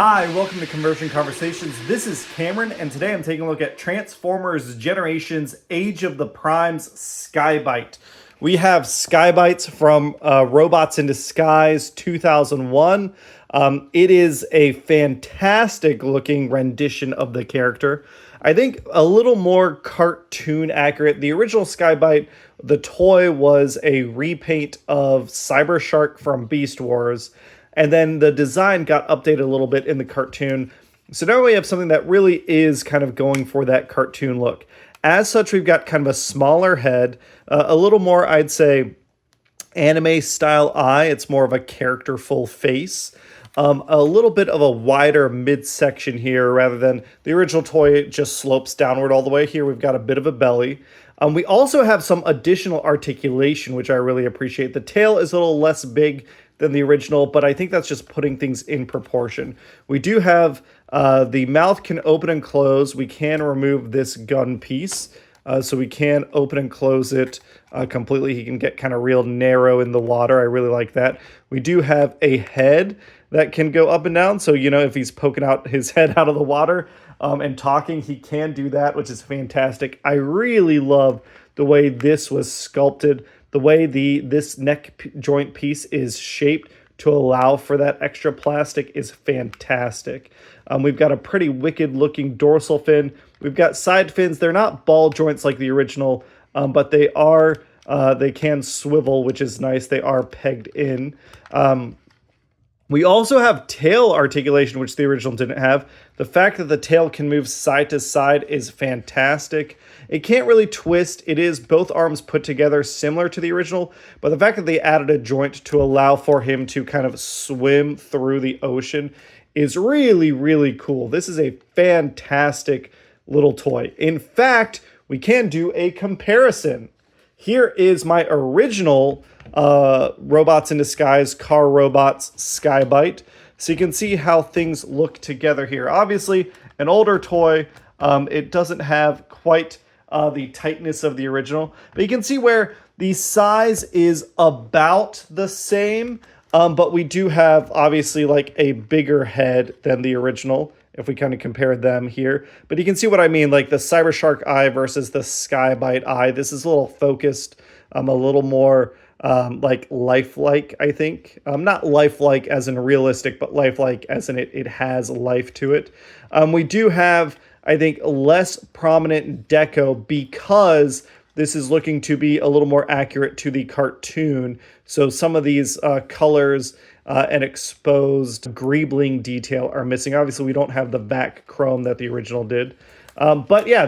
Hi, welcome to Conversion Conversations. This is Cameron, and today I'm taking a look at Transformers Generations Age of the Primes Sky-Byte. We have Sky-Bytes from Robots in Disguise 2001. It is a fantastic looking rendition of the character. I think a little more cartoon accurate. The original Sky-Byte, the toy, was a repaint of Cyber Shark from Beast Wars. And then the design got updated a little bit in the cartoon. So now we have something that really is kind of going for that cartoon look. As such, we've got kind of a smaller head, a little more, I'd say, anime style eye. It's more of a characterful face. A little bit of a wider midsection here rather than the original toy just slopes downward all the way. Here we've got a bit of a belly. We also have some additional articulation, which I really appreciate. The tail is a little less big than the original, but I think that's just putting things in proportion. We do have the mouth can open and close. We can remove this gun piece, so we can open and close it completely. He can get kind of real narrow in the water. I really like that. We do have a head that can go up and down, so you know, if he's poking out his head out of the water and talking, he can do that, which is fantastic. I really love the way this was sculpted. The way this neck joint piece is shaped to allow for that extra plastic is fantastic. We've got a pretty wicked looking dorsal fin. We've got side fins. They're not ball joints like the original, but they can swivel, which is nice. They are pegged in. We also have tail articulation, which the original didn't have. The fact that the tail can move side to side is fantastic. It can't really twist. It is both arms put together similar to the original, but the fact that they added a joint to allow for him to kind of swim through the ocean is really, really cool. This is a fantastic little toy. In fact, we can do a comparison. Here is my original Robots in Disguise, Car Robots Sky-Byte. So you can see how things look together here. Obviously, an older toy. It doesn't have quite the tightness of the original. But you can see where the size is about the same. But we do have, obviously, like a bigger head than the original, if we kind of compare them here. But you can see what I mean, like the Cyber Shark eye versus the Sky-Byte eye. This is a little focused, a little more like lifelike, I think. Not lifelike as in realistic, but lifelike as in it has life to it. We do have, I think, less prominent deco because this is looking to be a little more accurate to the cartoon. So some of these colors and exposed greebling detail are missing. Obviously, we don't have the vac chrome that the original did. But yeah,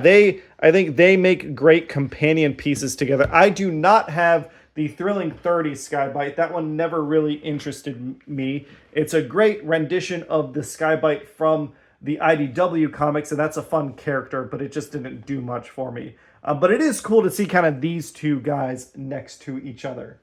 I think they make great companion pieces together. I do not have the Thrilling 30 Sky-Byte. That one never really interested me. It's a great rendition of the Sky-Byte from the IDW comics, and that's a fun character, but it just didn't do much for me. But it is cool to see kind of these two guys next to each other.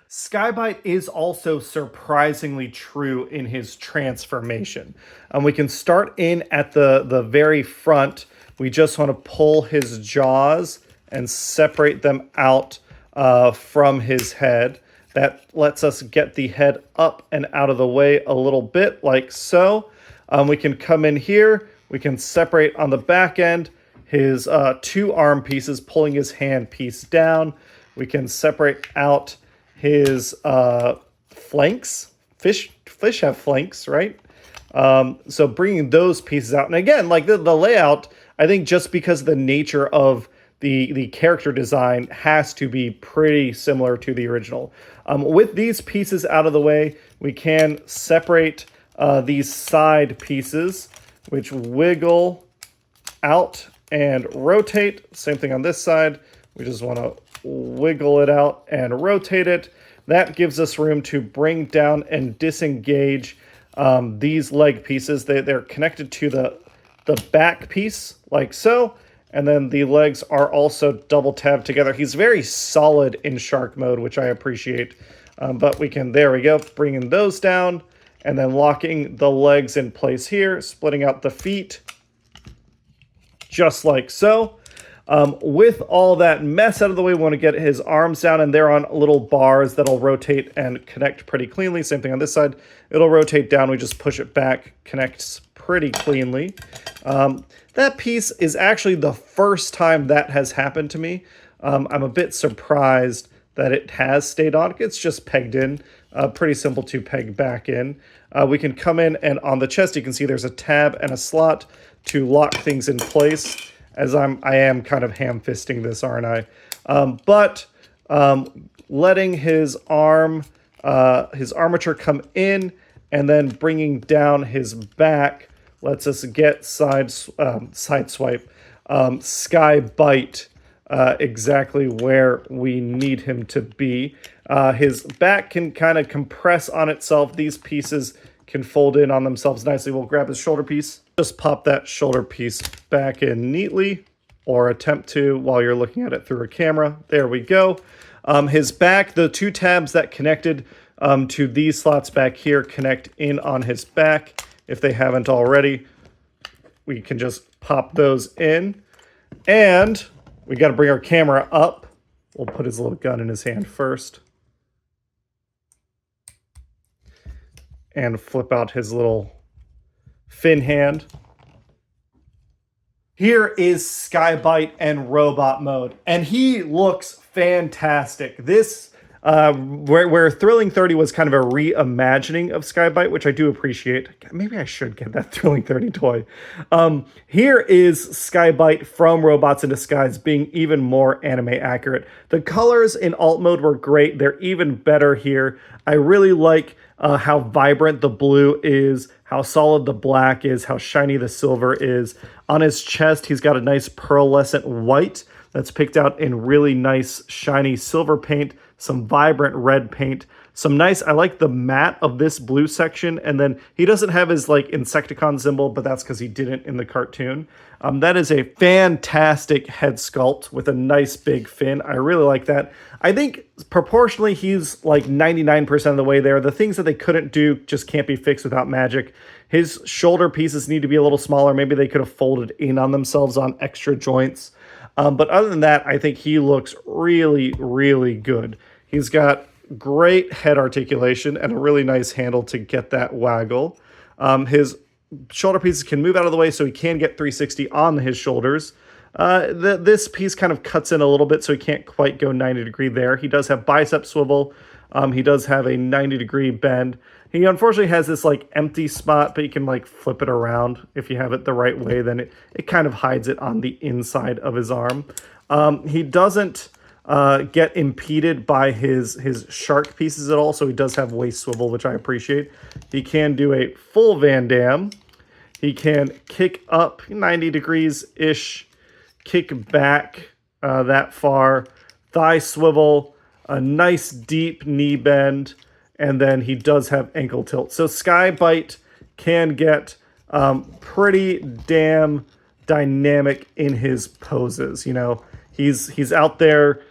Sky-Byte is also surprisingly true in his transformation. We can start in at the very front. We just want to pull his jaws and separate them out from his head. That lets us get the head up and out of the way a little bit, like so. We can come in here. We can separate on the back end his two arm pieces, pulling his hand piece down. We can separate out his flanks. Fish have flanks, right? So bringing those pieces out. And again, like the layout, I think just because of the nature of the character design has to be pretty similar to the original. With these pieces out of the way, we can separate these side pieces, which wiggle out and rotate. Same thing on this side. We just want to wiggle it out and rotate it. That gives us room to bring down and disengage these leg pieces. They're connected to the back piece, like so. And then the legs are also double tabbed together. He's very solid in shark mode, which I appreciate. But we can, there we go, bringing those down and then locking the legs in place here, splitting out the feet, just like so. With all that mess out of the way, we want to get his arms down, and they're on little bars that'll rotate and connect pretty cleanly. Same thing on this side. It'll rotate down. We just push it back, connects pretty cleanly. That piece is actually the first time that has happened to me. I'm a bit surprised that it has stayed on. It's just pegged in. Pretty simple to peg back in. We can come in, and on the chest you can see there's a tab and a slot to lock things in place, as I am kind of ham-fisting this, aren't I? Letting his armature come in and then bringing down his back lets us get sideswipe Sky-Byte exactly where we need him to be. His back can kind of compress on itself. These pieces can fold in on themselves nicely. We'll grab his shoulder piece. Just pop that shoulder piece back in neatly, or attempt to while you're looking at it through a camera. There we go. His back, the two tabs that connected to these slots back here connect in on his back. If they haven't already, we can just pop those in. And we got to bring our camera up. We'll put his little gun in his hand first. And flip out his little fin hand. Here is Sky-Byte and robot mode, and he looks fantastic. This, where Thrilling 30 was kind of a reimagining of Sky-Byte, which I do appreciate. Maybe I should get that Thrilling 30 toy. Here is Sky-Byte from Robots in Disguise being even more anime accurate. The colors in alt mode were great. They're even better here. I really like how vibrant the blue is, how solid the black is, how shiny the silver is. On his chest, he's got a nice pearlescent white that's picked out in really nice shiny silver paint, some vibrant red paint, some nice, I like the matte of this blue section, and then he doesn't have his like Insecticon symbol, but that's because he didn't in the cartoon. That is a fantastic head sculpt with a nice big fin. I really like that. I think proportionally he's like 99% of the way there. The things that they couldn't do just can't be fixed without magic. His shoulder pieces need to be a little smaller. Maybe they could have folded in on themselves on extra joints. But other than that, I think he looks really, really good. He's got great head articulation and a really nice handle to get that waggle. His shoulder pieces can move out of the way so he can get 360 on his shoulders. This piece kind of cuts in a little bit, so he can't quite go 90 degree there. He does have bicep swivel. He does have a 90 degree bend. He unfortunately has this like empty spot, but you can like flip it around. If you have it the right way, then it kind of hides it on the inside of his arm. He doesn't get impeded by his shark pieces at all, so he does have waist swivel, which I appreciate. He can do a full Van Damme. He can kick up 90 degrees-ish, kick back that far, thigh swivel, a nice deep knee bend, and then he does have ankle tilt. So Sky-Byte can get pretty damn dynamic in his poses. You know, he's out there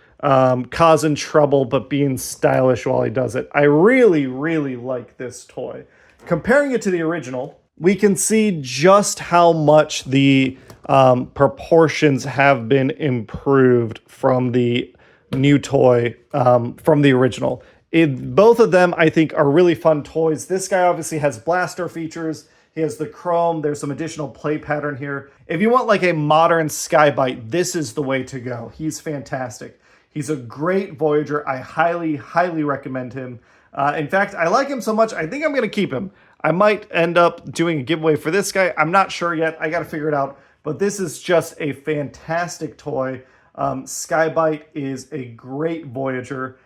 causing trouble, but being stylish while he does it. I really, really like this toy. Comparing it to the original, we can see just how much the proportions have been improved from the new toy from the original. Both of them, I think, are really fun toys. This guy obviously has blaster features. He has the chrome. There's some additional play pattern here. If you want like a modern Sky-Byte, this is the way to go. He's fantastic. He's a great Voyager. I highly, highly recommend him. In fact, I like him so much, I think I'm going to keep him. I might end up doing a giveaway for this guy. I'm not sure yet. I got to figure it out. But this is just a fantastic toy. Sky-Byte is a great Voyager.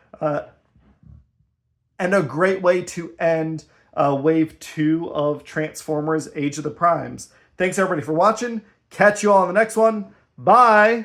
And a great way to end Wave 2 of Transformers Age of the Primes. Thanks everybody for watching. Catch you all on the next one. Bye!